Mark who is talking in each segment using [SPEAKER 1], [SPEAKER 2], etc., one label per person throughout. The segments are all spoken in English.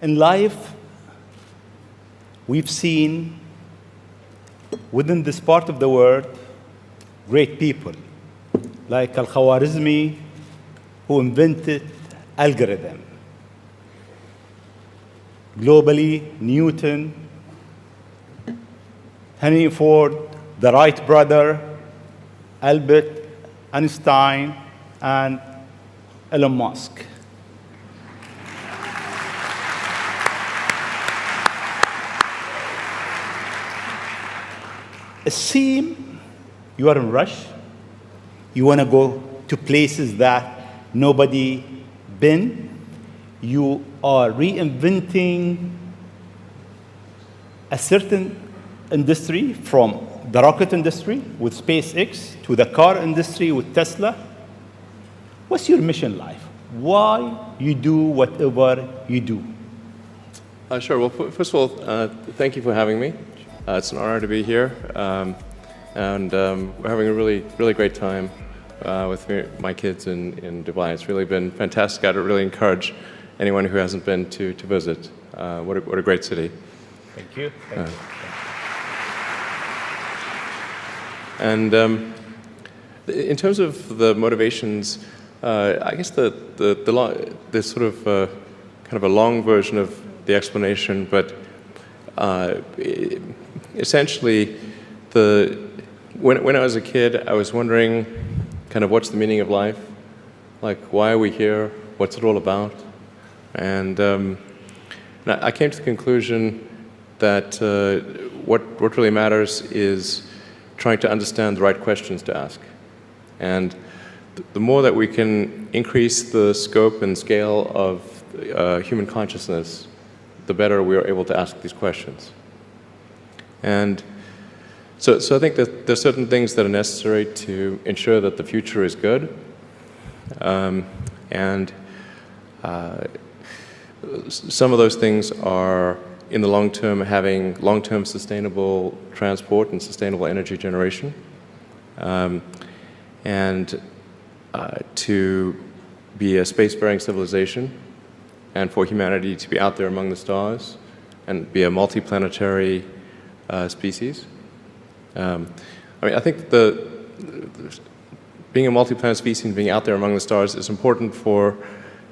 [SPEAKER 1] In life, we've seen within this part of the world great people like Al-Khwarizmi, who invented algorithm. Globally, Newton, Henry Ford, the Wright brother, Albert Einstein, and Elon Musk. It seems you are in a rush. You want to go to places that nobody been. You are reinventing a certain industry, from the rocket industry with SpaceX to the car industry with Tesla. What's your mission in life? Why you do whatever you do?
[SPEAKER 2] Sure. Well, first of all, thank you for having me. It's an honor to be here, and we're having a really great time with my kids in Dubai. It's really been fantastic. I'd really encourage anyone who hasn't been to visit. What a great city.
[SPEAKER 1] Thank you. Thank you.
[SPEAKER 2] And in terms of the motivations, I guess the sort of kind of a long version of the explanation, but essentially, when I was a kid, I was wondering kind of what's the meaning of life, like why are we here, what's it all about, and I came to the conclusion that what really matters is trying to understand the right questions to ask. And the more that we can increase the scope and scale of human consciousness, the better we are able to ask these questions. And so I think that there's certain things that are necessary to ensure that the future is good. And some of those things are, in the long term, having long-term sustainable transport and sustainable energy generation, and to be a spacefaring civilization, and for humanity to be out there among the stars and be a multiplanetary species. I mean, I think being a multi-planet species and being out there among the stars is important for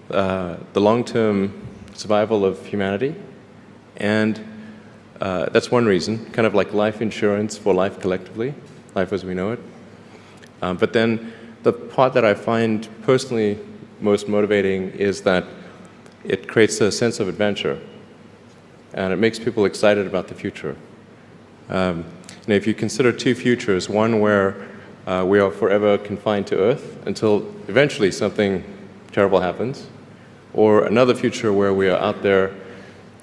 [SPEAKER 2] the long-term survival of humanity. And that's one reason, kind of like life insurance for life collectively, life as we know it. But then the part that I find personally most motivating is that it creates a sense of adventure, and it makes people excited about the future. And if you consider two futures, one where we are forever confined to Earth until eventually something terrible happens, or another future where we are out there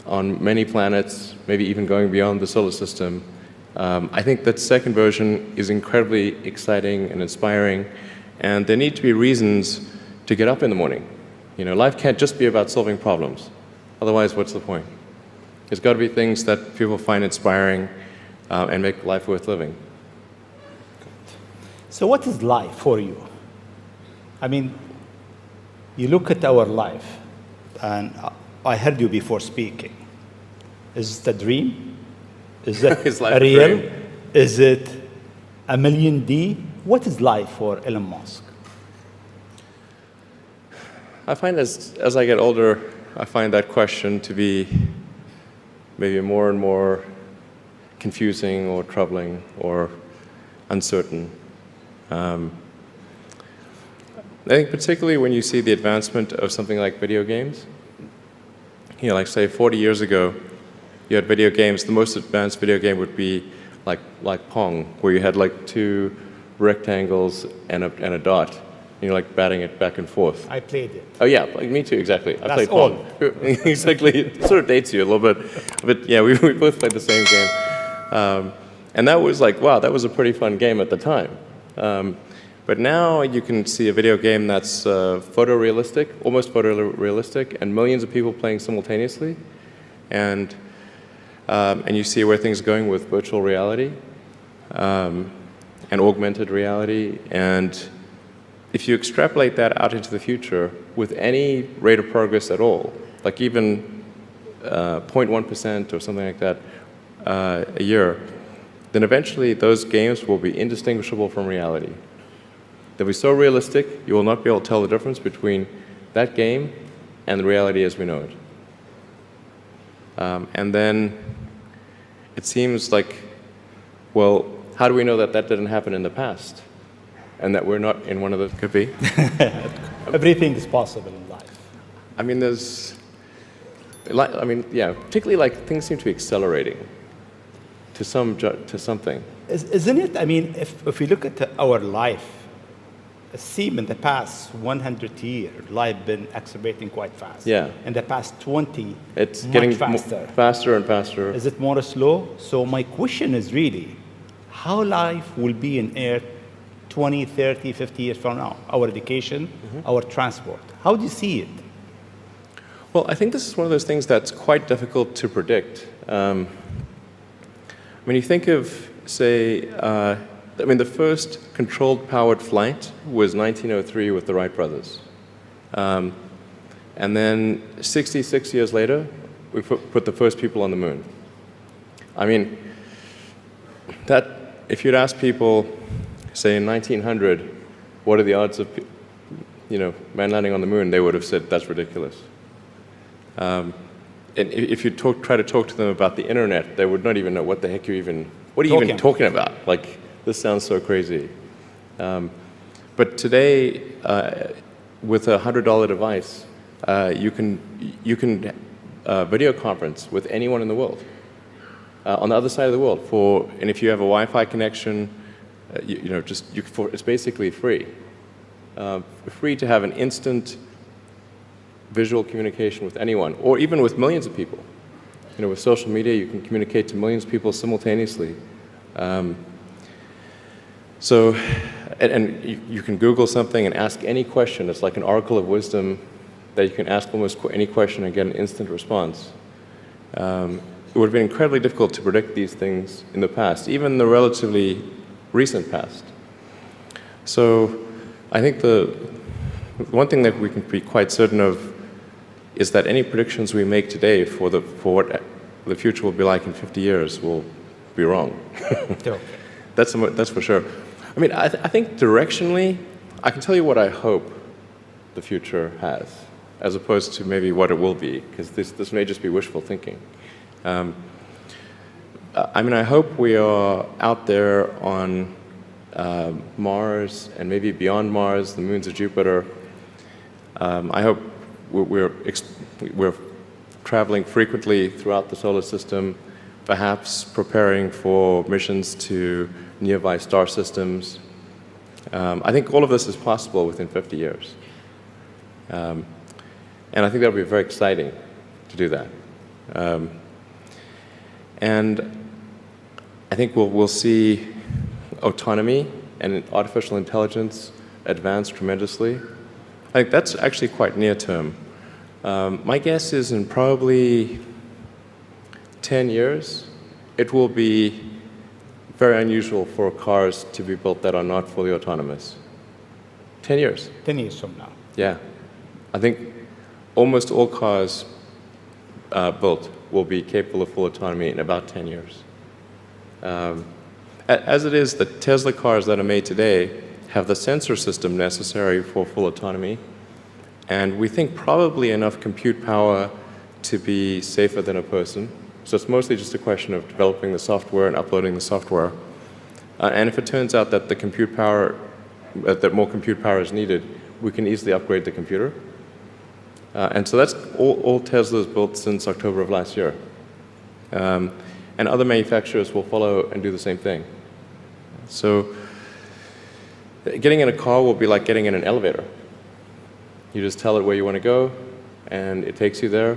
[SPEAKER 2] on many planets, maybe even going beyond the solar system, I think that second version is incredibly exciting and inspiring, and there need to be reasons to get up in the morning. You know, life can't just be about solving problems. Otherwise, what's the point? There's got to be things that people find inspiring and make life worth living.
[SPEAKER 1] So what is life for you? I mean, you look at our life, and I heard you before speaking. Is it a dream? Is it
[SPEAKER 2] Is life
[SPEAKER 1] a
[SPEAKER 2] a
[SPEAKER 1] real?
[SPEAKER 2] dream?
[SPEAKER 1] Is it a million D? What is life for Elon Musk?
[SPEAKER 2] I find as I get older, I find that question to be maybe more and more confusing or troubling or uncertain. I think particularly when you see the advancement of something like video games, you know, like say 40 years ago, you had video games. The most advanced video game would be like Pong, where you had like two rectangles and a dot, and you're like batting it back and forth.
[SPEAKER 1] I played it.
[SPEAKER 2] Oh yeah, like me too, exactly. I
[SPEAKER 1] That's
[SPEAKER 2] played Pong. Exactly, it sort of dates you a little bit, but yeah, we both played the same game. And that was like, wow, that was a pretty fun game at the time. But now you can see a video game that's photorealistic, almost photorealistic, and millions of people playing simultaneously. And you see where things are going with virtual reality and augmented reality. And if you extrapolate that out into the future with any rate of progress at all, like even 0.1% or something like that a year, then eventually those games will be indistinguishable from reality. They'll be so realistic, you will not be able to tell the difference between that game and the reality as we know it. And then it seems like, well, how do we know that that didn't happen in the past? And that we're not in one of those? Could be.
[SPEAKER 1] Everything is possible in life.
[SPEAKER 2] I mean, yeah, particularly like things seem to be accelerating to something.
[SPEAKER 1] Isn't it? I mean, if we look at our life, it seems in the past 100 years, life been accelerating quite fast.
[SPEAKER 2] Yeah.
[SPEAKER 1] In the past 20,
[SPEAKER 2] It's
[SPEAKER 1] much
[SPEAKER 2] getting
[SPEAKER 1] faster.
[SPEAKER 2] faster and faster.
[SPEAKER 1] Is it more slow? So my question is really, how life will be in Earth 20, 30, 50 years from now? Our education, our transport. How do you see it?
[SPEAKER 2] Well, I think this is one of those things that's quite difficult to predict. When you think of, say, the first controlled powered flight was 1903 with the Wright brothers. And then 66 years later, we put the first people on the moon. I mean, if you'd ask people, say in 1900, what are the odds of man landing on the moon, they would have said that's ridiculous. And if you try to talk to them about the internet, they would not even know what the heck what are you even talking about? Like, this sounds so crazy. But today, with a $100 device, you can video conference with anyone in the world, on the other side of the world. And if you have a Wi-Fi connection, it's basically free. Free to have an instant visual communication with anyone, or even with millions of people. With social media, you can communicate to millions of people simultaneously. You can Google something and ask any question. It's like an oracle of wisdom that you can ask almost any question and get an instant response. It would have been incredibly difficult to predict these things in the past, even the relatively recent past. So I think the one thing that we can be quite certain of is that any predictions we make today for what the future will be like in 50 years will be wrong. That's for sure. I mean, I think directionally, I can tell you what I hope the future has, as opposed to maybe what it will be, because this may just be wishful thinking. I hope we are out there on Mars and maybe beyond Mars, the moons of Jupiter. I hope we're traveling frequently throughout the solar system, perhaps preparing for missions to nearby star systems. I think all of this is possible within 50 years. And I think that would be very exciting to do that. And I think we'll see autonomy and artificial intelligence advance tremendously. I think that's actually quite near term. My guess is in probably 10 years, it will be very unusual for cars to be built that are not fully autonomous. 10 years.
[SPEAKER 1] 10 years from now.
[SPEAKER 2] Yeah. I think almost all cars built will be capable of full autonomy in about 10 years. As it is, the Tesla cars that are made today have the sensor system necessary for full autonomy, and we think probably enough compute power to be safer than a person. So it's mostly just a question of developing the software and uploading the software. And if it turns out that that more compute power is needed, we can easily upgrade the computer. And so that's all Tesla's built since October of last year. And other manufacturers will follow and do the same thing. So getting in a car will be like getting in an elevator. You just tell it where you want to go, and it takes you there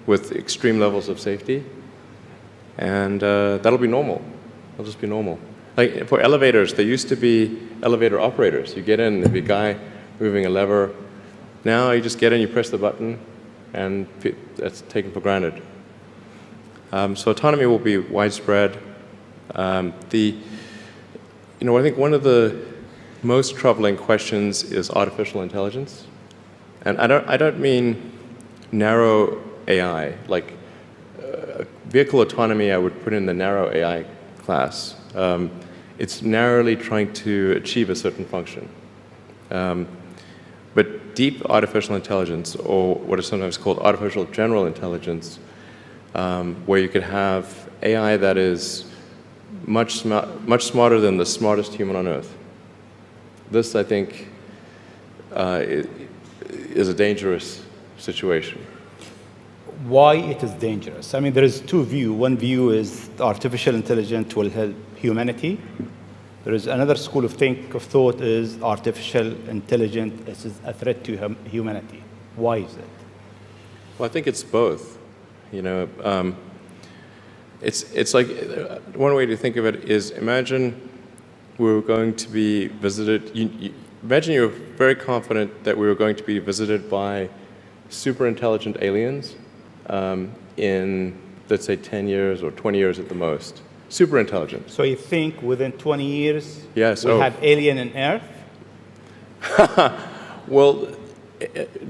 [SPEAKER 2] with extreme levels of safety. And that'll be normal. It'll just be normal. Like for elevators, there used to be elevator operators. You get in, there'd be a guy moving a lever. Now you just get in, you press the button, and that's taken for granted. So autonomy will be widespread. I think one of the most troubling questions is artificial intelligence. And I don't mean narrow AI, like vehicle autonomy I would put in the narrow AI class. It's narrowly trying to achieve a certain function. But deep artificial intelligence, or what is sometimes called artificial general intelligence, where you could have AI that is much smarter than the smartest human on Earth. This, I think, is a dangerous situation.
[SPEAKER 1] Why it is dangerous? I mean, there is two views. One view is artificial intelligence will help humanity. There is another school of thought is artificial intelligence is a threat to humanity. Why is it?
[SPEAKER 2] Well, I think it's both. You know, it's like one way to think of it is imagine we were going to be visited. Imagine you're very confident that we were going to be visited by super intelligent aliens in, let's say, 10 years or 20 years at the most. Super intelligent.
[SPEAKER 1] So you think within 20 years
[SPEAKER 2] yes,
[SPEAKER 1] we'll have alien in Earth?
[SPEAKER 2] Well,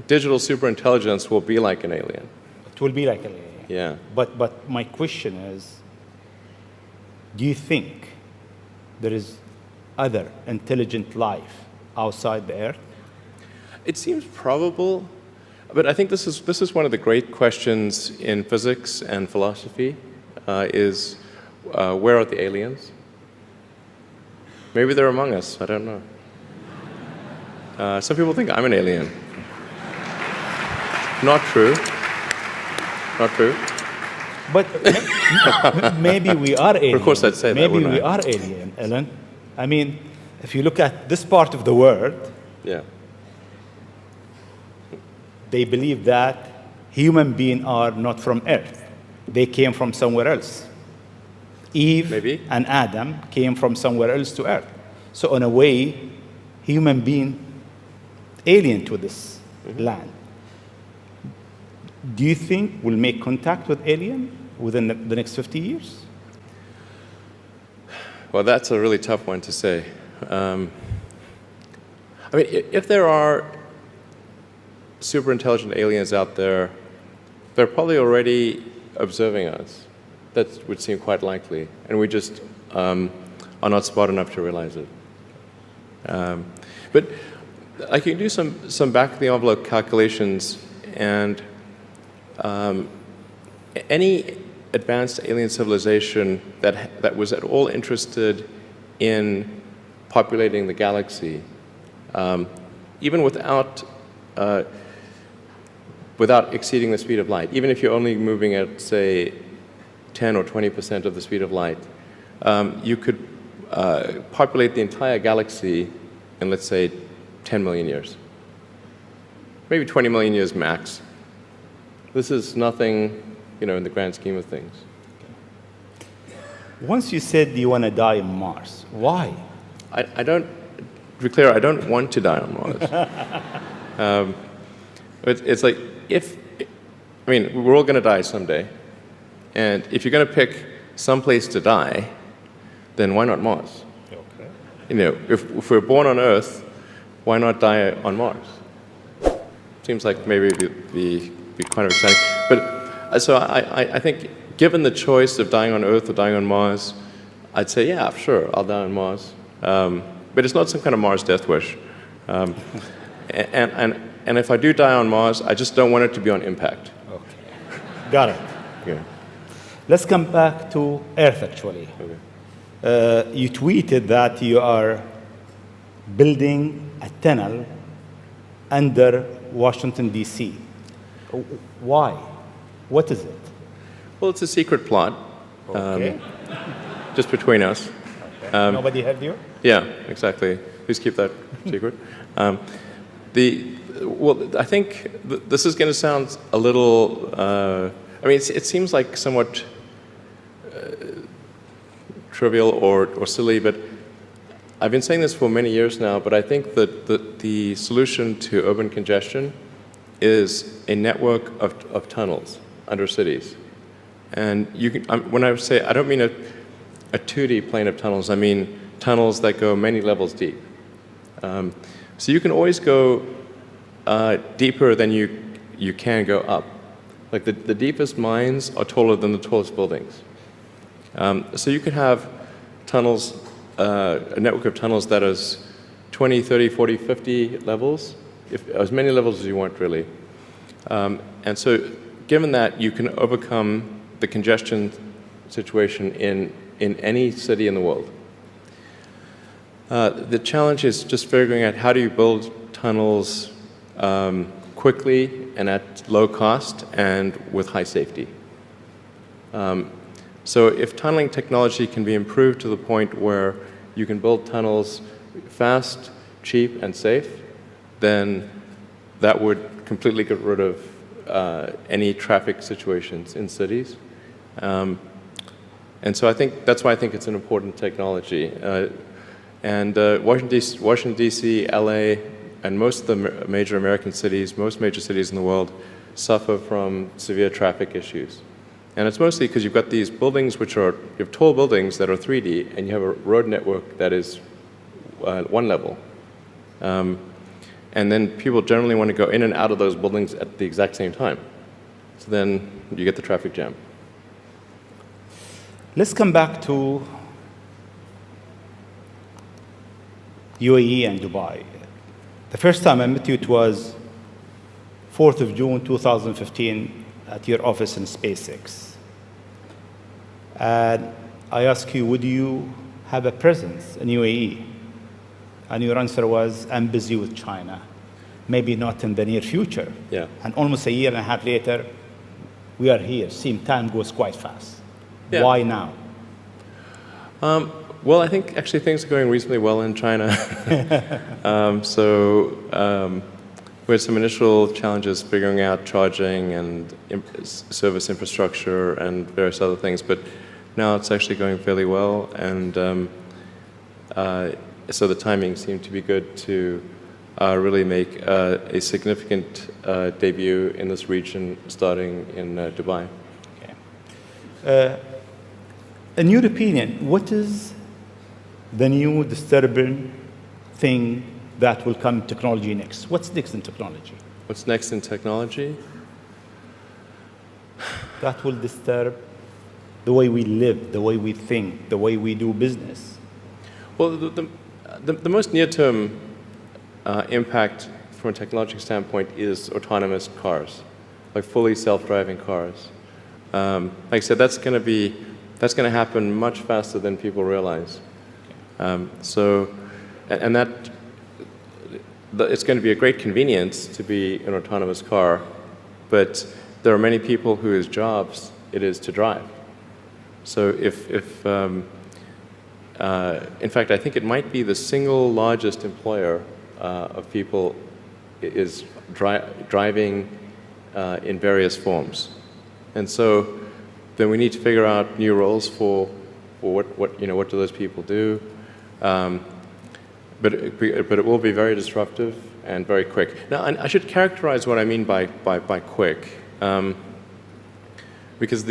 [SPEAKER 2] digital superintelligence will be like an alien.
[SPEAKER 1] It will be like an alien.
[SPEAKER 2] Yeah.
[SPEAKER 1] But my question is, do you think there is other intelligent life outside the Earth?
[SPEAKER 2] It seems probable, but I think this is one of the great questions in physics and philosophy, is where are the aliens? Maybe they're among us, I don't know. Some people think I'm an alien. Not true. Not true.
[SPEAKER 1] But maybe we are alien.
[SPEAKER 2] Of course I'd say that,
[SPEAKER 1] maybe
[SPEAKER 2] wouldn't
[SPEAKER 1] we
[SPEAKER 2] I?
[SPEAKER 1] are alien, Elon. I mean, if you look at this part of the world,
[SPEAKER 2] Yeah.
[SPEAKER 1] they believe that human beings are not from Earth. They came from somewhere else. Eve
[SPEAKER 2] Maybe.
[SPEAKER 1] and Adam came from somewhere else to Earth. So in a way, human being alien to this land. Do you think we'll make contact with alien within the next 50 years?
[SPEAKER 2] Well, that's a really tough one to say. I mean, if there are super intelligent aliens out there, they're probably already observing us. That would seem quite likely, and we just are not smart enough to realize it. But I can do some back-of-the-envelope calculations, and any advanced alien civilization that was at all interested in populating the galaxy, even without exceeding the speed of light, even if you're only moving at, say, 10 or 20% of the speed of light, you could populate the entire galaxy in, let's say, 10 million years. Maybe 20 million years max. This is nothing, you know, in the grand scheme of things.
[SPEAKER 1] Once you said you want to die on Mars, why?
[SPEAKER 2] I don't, to be clear, I don't want to die on Mars. It's like, I mean, we're all going to die someday. And if you're going to pick some place to die, then why not Mars?
[SPEAKER 1] Okay.
[SPEAKER 2] You know, if we're born on Earth, why not die on Mars? Seems like maybe it'd be kind of exciting. But so I think, given the choice of dying on Earth or dying on Mars, I'd say, yeah, sure, I'll die on Mars. But it's not some kind of Mars death wish. And if I do die on Mars, I just don't want it to be on impact.
[SPEAKER 1] Okay. Got it.
[SPEAKER 2] Yeah.
[SPEAKER 1] Let's come back to Earth, actually.
[SPEAKER 2] Okay.
[SPEAKER 1] You tweeted that you are building a tunnel under Washington, D.C. Why? What is it?
[SPEAKER 2] Well, it's a secret plot,
[SPEAKER 1] Okay.
[SPEAKER 2] just between us.
[SPEAKER 1] Okay. Nobody heard you?
[SPEAKER 2] Yeah, exactly. Please keep that secret. Well, I think this is going to sound a little. I mean, it seems like somewhat trivial or silly, but I've been saying this for many years now. But I think that the solution to urban congestion is a network of tunnels under cities. And you can, when I say, I don't mean a 2D plane of tunnels. I mean tunnels that go many levels deep. So you can always go deeper than you can go up. Like the deepest mines are taller than the tallest buildings. So you could have tunnels, a network of tunnels that is 20, 30, 40, 50 levels, as many levels as you want, really. And so given that, you can overcome the congestion situation in any city in the world. The challenge is just figuring out how do you build tunnels quickly and at low cost and with high safety. So if tunneling technology can be improved to the point where you can build tunnels fast, cheap, and safe, then that would completely get rid of any traffic situations in cities. And so that's why I think it's an important technology. Washington, D.C., LA, and most of the major American cities, most major cities in the world, suffer from severe traffic issues. And it's mostly because you've got these buildings you have tall buildings that are 3D, and you have a road network that is one level. And then people generally want to go in and out of those buildings at the exact same time. So then you get the traffic jam.
[SPEAKER 1] Let's come back to UAE and Dubai. The first time I met you, it was 4th of June, 2015, at your office in SpaceX. And I asked you, would you have a presence in UAE? And your answer was, I'm busy with China. Maybe not in the near future.
[SPEAKER 2] Yeah.
[SPEAKER 1] And almost a year and a half later, we are here. Time goes quite fast.
[SPEAKER 2] Yeah.
[SPEAKER 1] Why now?
[SPEAKER 2] Well, I think actually things are going reasonably well in China. We had some initial challenges figuring out charging and service infrastructure and various other things, but now it's actually going fairly well, and so the timing seemed to be good to really make a significant debut in this region, starting in Dubai.
[SPEAKER 1] Okay. In your opinion, what is the new disturbing thing that will come in technology next? What's next in technology?
[SPEAKER 2] What's next in technology?
[SPEAKER 1] That will disturb the way we live, the way we think, the way we do business.
[SPEAKER 2] Well, the most near-term impact from a technological standpoint is autonomous cars, like fully self-driving cars. Like I said, that's going to happen much faster than people realize. It's going to be a great convenience to be an autonomous car, but there are many people whose jobs it is to drive. So in fact, I think it might be the single largest employer of people is driving in various forms. And so then we need to figure out new roles for what do those people do. But it will be very disruptive and very quick. Now, I should characterize what I mean by quick, because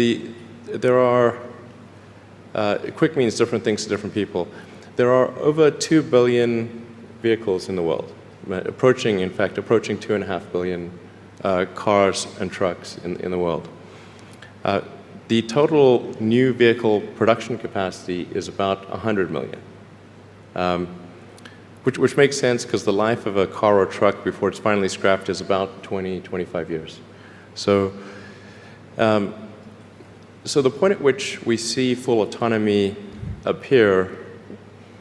[SPEAKER 2] quick means different things to different people. There are over 2 billion vehicles in the world, approaching 2.5 billion cars and trucks in the world. The total new vehicle production capacity is about 100 million. Which makes sense because the life of a car or truck before it's finally scrapped is about 20, 25 years. So the point at which we see full autonomy appear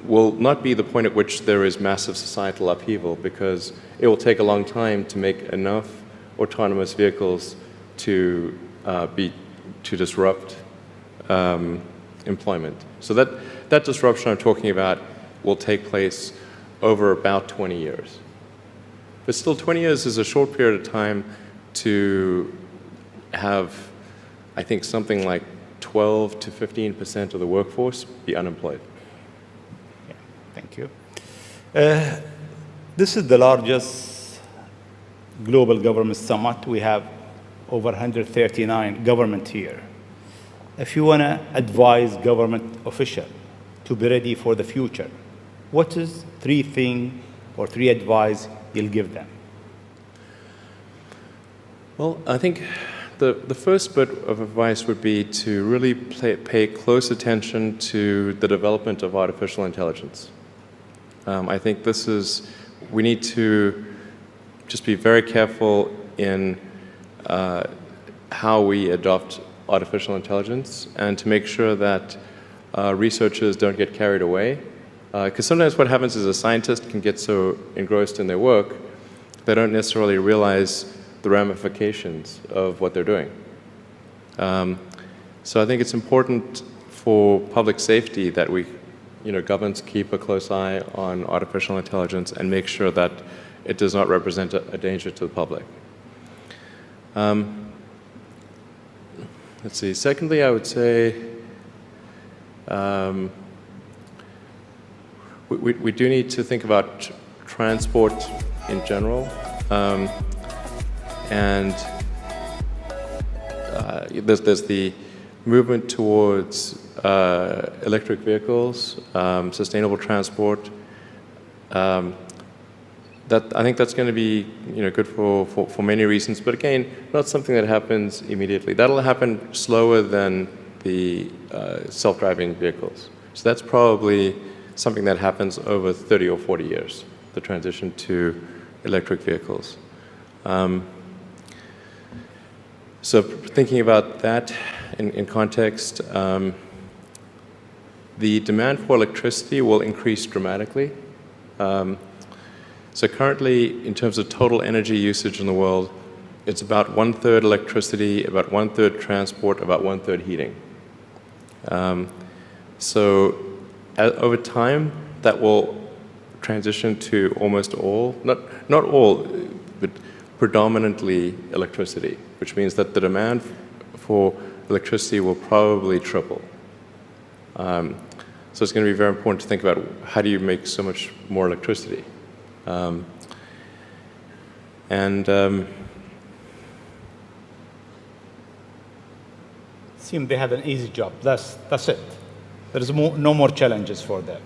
[SPEAKER 2] will not be the point at which there is massive societal upheaval, because it will take a long time to make enough autonomous vehicles to disrupt employment. So that disruption I'm talking about will take place over about 20 years. But still, 20 years is a short period of time to have, I think, something like 12 to 15% of the workforce be unemployed.
[SPEAKER 1] Yeah, thank you. This is the largest global government summit. We have over 139 government here. If you want to advise government officials to be ready for the future, what is 3 things or 3 advice you'll give them?
[SPEAKER 2] Well, I think the first bit of advice would be to really pay close attention to the development of artificial intelligence. I think we need to just be very careful in how we adopt artificial intelligence and to make sure that researchers don't get carried away. Because sometimes what happens is a scientist can get so engrossed in their work, they don't necessarily realize the ramifications of what they're doing. So I think it's important for public safety that governments keep a close eye on artificial intelligence and make sure that it does not represent a danger to the public. Let's see. Secondly, I would say we do need to think about transport in general. And there's the movement towards electric vehicles, sustainable transport. I think that's going to be good for many reasons, but again, not something that happens immediately. That'll happen slower than the self-driving vehicles. So that's probably something that happens over 30 or 40 years, the transition to electric vehicles. So thinking about that in context, the demand for electricity will increase dramatically. So currently, in terms of total energy usage in the world, it's about 1/3 electricity, about 1/3 transport, about 1/3 heating. So over time, that will transition to almost all, not all, but predominantly electricity, which means that the demand for electricity will probably triple. So it's going to be very important to think about how do you make so much more electricity.
[SPEAKER 1] Seem they have an easy job. That's it. There is no more challenges for them.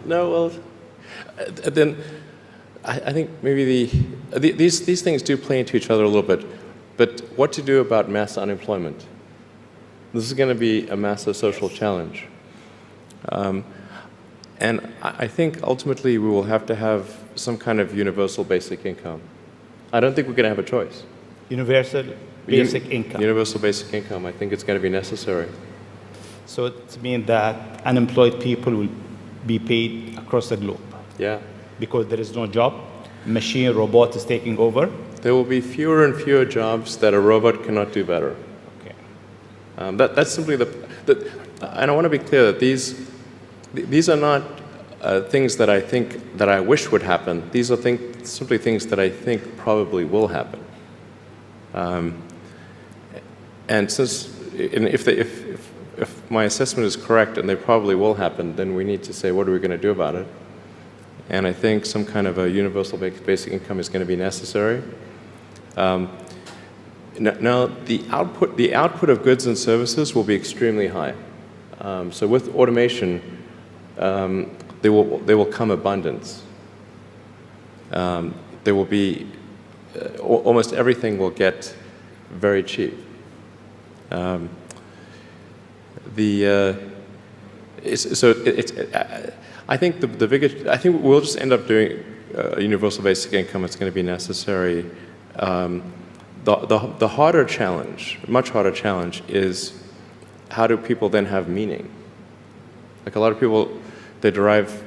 [SPEAKER 2] No, well, then I think maybe these things do play into each other a little bit. But what to do about mass unemployment? This is going to be a massive social challenge. And I think ultimately we will have to have some kind of universal basic income. I don't think we're going to have a choice.
[SPEAKER 1] Universal basic income.
[SPEAKER 2] Universal basic income. I think it's going to be necessary.
[SPEAKER 1] So it means that unemployed people will be paid across the globe.
[SPEAKER 2] Yeah.
[SPEAKER 1] Because there is no job, robot is taking over.
[SPEAKER 2] There will be fewer and fewer jobs that a robot cannot do better.
[SPEAKER 1] Okay.
[SPEAKER 2] That's simply and I want to be clear that these are not things that I wish would happen. These are simply things that I think probably will happen. And if my assessment is correct and they probably will happen, then we need to say, what are we going to do about it? And I think some kind of a universal basic income is going to be necessary. Now, the output of goods and services will be extremely high. So with automation, there will come abundance. There will be almost everything will get very cheap. I think we'll just end up doing a universal basic income. It's going to be necessary. The harder challenge, much harder challenge, is how do people then have meaning? Like a lot of people, they derive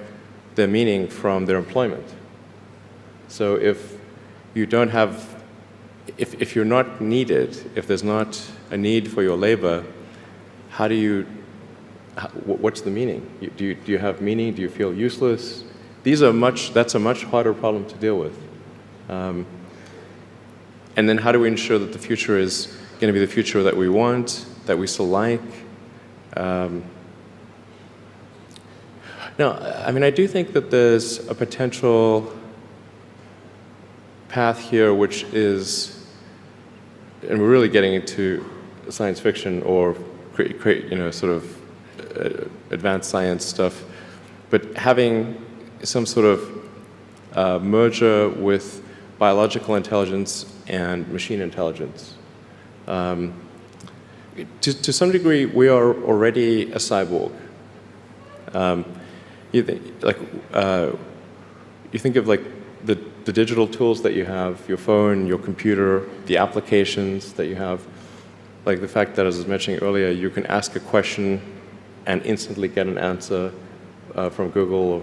[SPEAKER 2] their meaning from their employment. So if you don't have, if you're not needed, if there's not a need for your labor, what's the meaning? Do you have meaning? Do you feel useless? That's a much harder problem to deal with. And then how do we ensure that the future is going to be the future that we want, that we still like? No, I mean, I do think that there's a potential path here which is, and we're really getting into science fiction or sort of advanced science stuff, but having some sort of merger with biological intelligence and machine intelligence. To some degree, we are already a cyborg. You think of like the digital tools that you have, your phone, your computer, the applications that you have, like the fact that, as I was mentioning earlier, you can ask a question and instantly get an answer from Google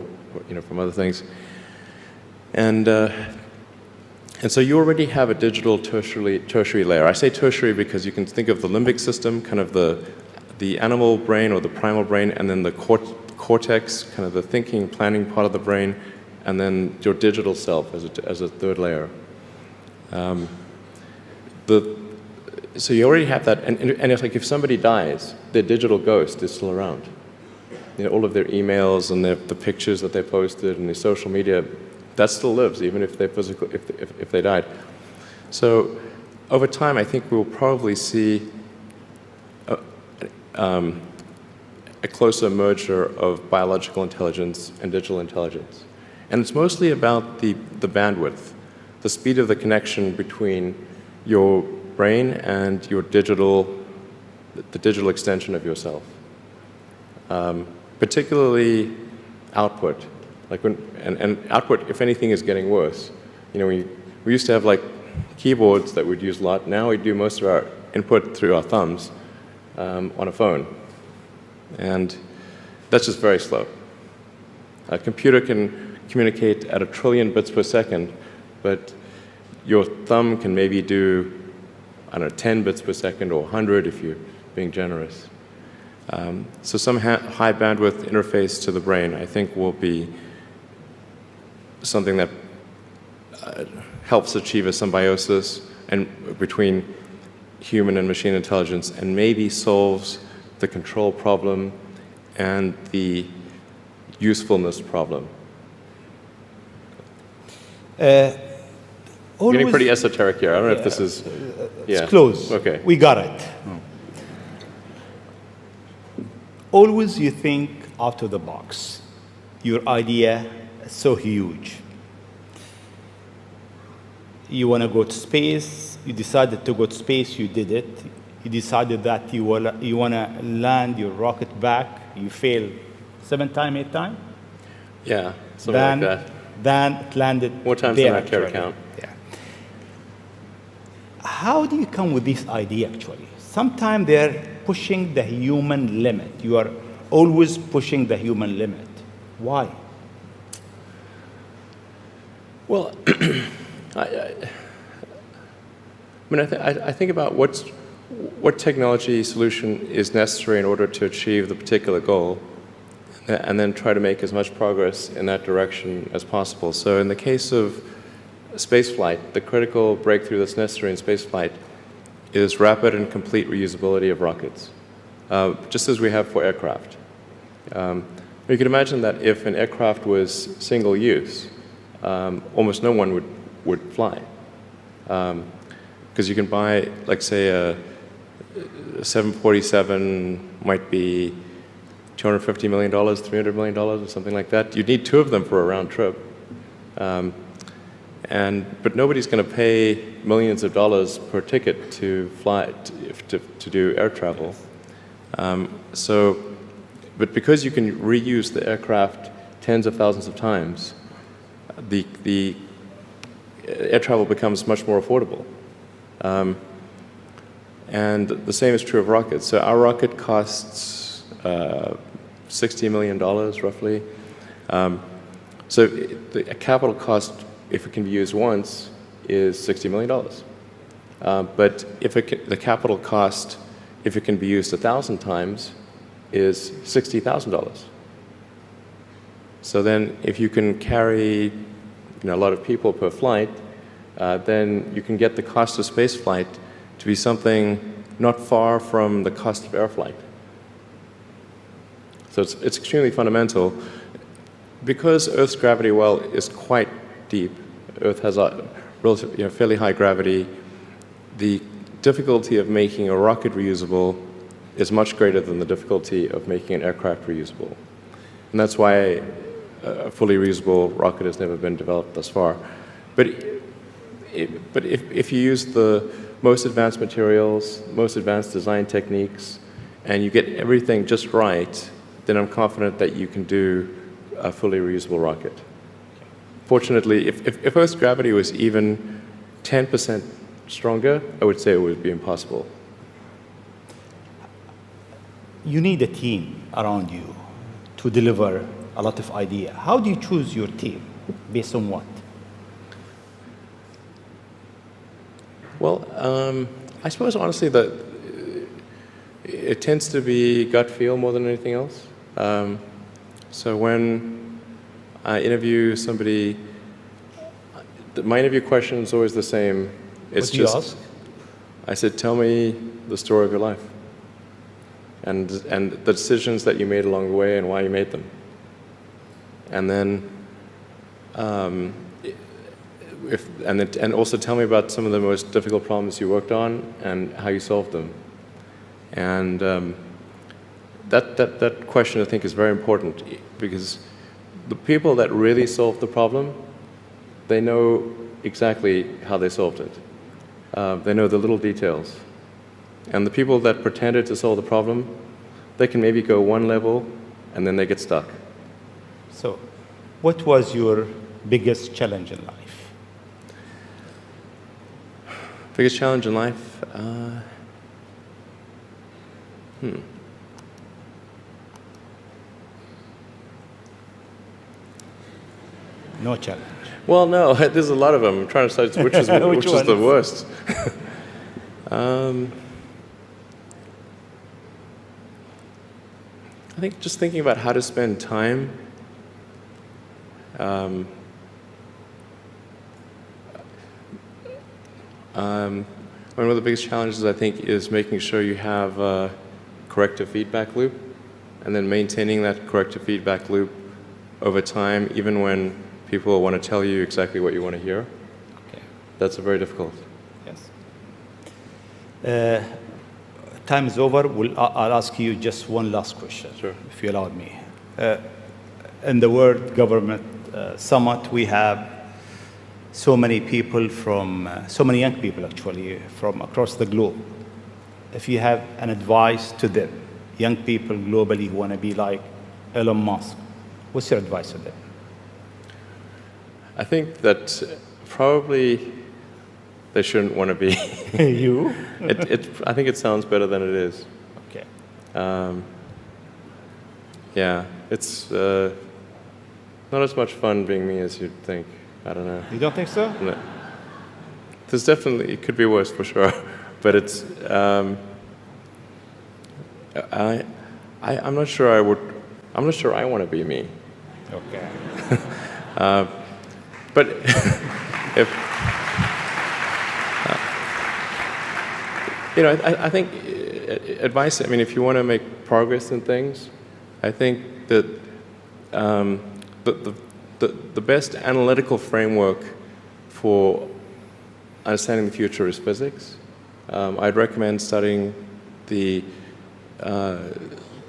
[SPEAKER 2] or from other things. And so you already have a digital tertiary layer. I say tertiary because you can think of the limbic system, kind of the animal brain or the primal brain, and then the cortex, kind of the thinking, planning part of the brain, and then your digital self as a third layer. So you already have that, and it's like if somebody dies, their digital ghost is still around. All of their emails and the pictures that they posted and their social media, that still lives, even if if they died. So over time, I think we'll probably see a closer merger of biological intelligence and digital intelligence. And it's mostly about the bandwidth, the speed of the connection between your brain and your the digital extension of yourself. Particularly output. And output, if anything, is getting worse. We used to have like keyboards that we'd use a lot. Now we do most of our input through our thumbs on a phone. And that's just very slow. A computer can communicate at 1 trillion bits per second, but your thumb can maybe do, 10 bits per second or 100 if you're being generous. So some high bandwidth interface to the brain, I think, will be something that helps achieve a symbiosis between human and machine intelligence, and maybe solves the control problem and the usefulness problem. Getting pretty esoteric here. I don't know if this is...
[SPEAKER 1] It's close.
[SPEAKER 2] Okay.
[SPEAKER 1] We got it. Always you think out of the box. Your idea is so huge. You want to go to space. You decided to go to space. You did it. You decided that you want to land your rocket back. You failed 7 times, 8 times.
[SPEAKER 2] Yeah, something like that.
[SPEAKER 1] Then it landed
[SPEAKER 2] more times than I care to count.
[SPEAKER 1] Yeah. How do you come with this idea, actually? Sometimes they're pushing the human limit. You are always pushing the human limit. Why?
[SPEAKER 2] Well, I think about what technology solution is necessary in order to achieve the particular goal, and then try to make as much progress in that direction as possible. So in the case of spaceflight, the critical breakthrough that's necessary in spaceflight is rapid and complete reusability of rockets, just as we have for aircraft. You can imagine that if an aircraft was single use, almost no one would fly. Because you can buy, like, say, a 747 might be $250 million, $300 million, or something like that. You'd need 2 of them for a round trip. But nobody's going to pay millions of dollars per ticket to fly, to do air travel. But because you can reuse the aircraft tens of thousands of times, the air travel becomes much more affordable. And the same is true of rockets. So our rocket costs $60 million, roughly. So the capital cost, if it can be used once, is $60 million. But the capital cost, if it can be used 1,000 times, is $60,000. So then if you can carry a lot of people per flight, then you can get the cost of space flight to be something not far from the cost of air flight. So it's extremely fundamental. Because Earth's gravity well is quite deep, Earth has a relatively, fairly high gravity, the difficulty of making a rocket reusable is much greater than the difficulty of making an aircraft reusable. And that's why a fully reusable rocket has never been developed thus far. But if you use the most advanced materials, most advanced design techniques, and you get everything just right, then I'm confident that you can do a fully reusable rocket. Fortunately, if Earth's gravity was even 10% stronger, I would say it would be impossible.
[SPEAKER 1] You need a team around you to deliver a lot of ideas. How do you choose your team? Based on what?
[SPEAKER 2] Well, I suppose honestly that it tends to be gut feel more than anything else. So when I interview somebody, my interview question is always the same. It's
[SPEAKER 1] what do you ask?
[SPEAKER 2] I said, tell me the story of your life and the decisions that you made along the way and why you made them. And then, and also tell me about some of the most difficult problems you worked on and how you solved them. And that question, I think, is very important because the people that really solved the problem, they know exactly how they solved it. They know the little details. And the people that pretended to solve the problem, they can maybe go one level and then they get stuck.
[SPEAKER 1] So, what was your biggest challenge in life?
[SPEAKER 2] Biggest challenge in life?
[SPEAKER 1] No challenge.
[SPEAKER 2] Well, no, there's a lot of them. I'm trying to decide which is the worst. I think just thinking about how to spend time. One of the biggest challenges, I think, is making sure you have a corrective feedback loop and then maintaining that corrective feedback loop over time, even when people want to tell you exactly what you want to hear.
[SPEAKER 1] Okay.
[SPEAKER 2] That's very difficult.
[SPEAKER 1] Yes. Time is over. I'll ask you just one last question,
[SPEAKER 2] Sure.
[SPEAKER 1] if you allow me. In the World Government Summit, we have so many people so many young people actually, from across the globe. If you have an advice to them, young people globally who want to be like Elon Musk, what's your advice to them?
[SPEAKER 2] I think that probably they shouldn't want to be.
[SPEAKER 1] You?
[SPEAKER 2] I think it sounds better than it is.
[SPEAKER 1] Okay.
[SPEAKER 2] Yeah, it's not as much fun being me as you'd think. I don't know.
[SPEAKER 1] You don't think so?
[SPEAKER 2] No. There's definitely, it could be worse for sure, but it's, I'm not sure I'm not sure I want to be me.
[SPEAKER 1] Okay.
[SPEAKER 2] But if, you know, I think advice, I mean, if you want to make progress in things, I think that the best analytical framework for understanding the future is physics. I'd recommend studying the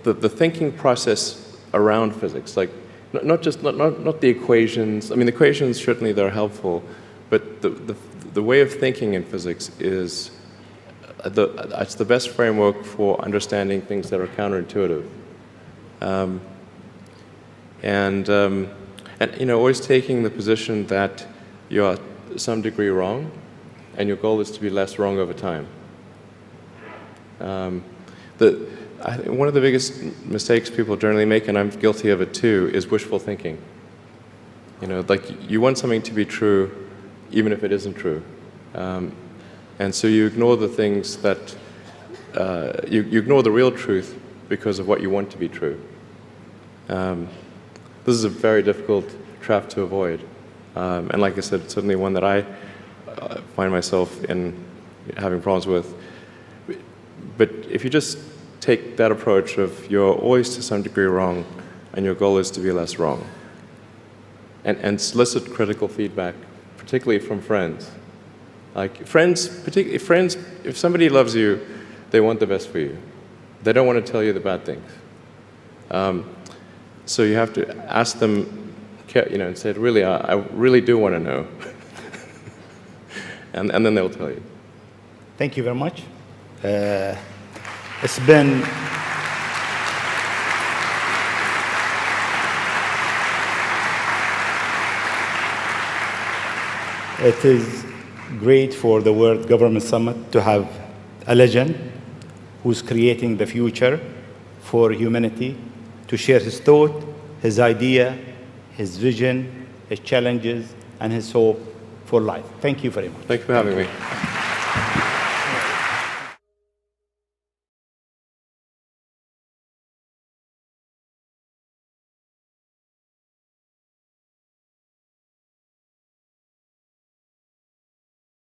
[SPEAKER 2] thinking process around physics, like not the equations. I mean, the equations certainly they're helpful, but the way of thinking in physics is it's the best framework for understanding things that are counterintuitive. And you know, always taking the position that you are to some degree wrong, and your goal is to be less wrong over time. I think one of the biggest mistakes people generally make, and I'm guilty of it too, is wishful thinking. You know, like you want something to be true, even if it isn't true, and so you ignore the things that you ignore the real truth because of what you want to be true. This is a very difficult trap to avoid. And like I said, it's certainly one that I find myself in having problems with. But if you just take that approach of you're always to some degree wrong and your goal is to be less wrong, and solicit critical feedback, particularly from friends. Like friends, particularly friends, if somebody loves you, they want the best for you. They don't want to tell you the bad things. So you have to ask them, you know, and say, really, I really do want to know. and then they'll tell you.
[SPEAKER 1] Thank you very much. It's been It is great for the World Government Summit to have a legend who's creating the future for humanity to share his thought, his idea, his vision, his challenges, and his hope for life. Thank you very much.
[SPEAKER 2] Thank you for having me.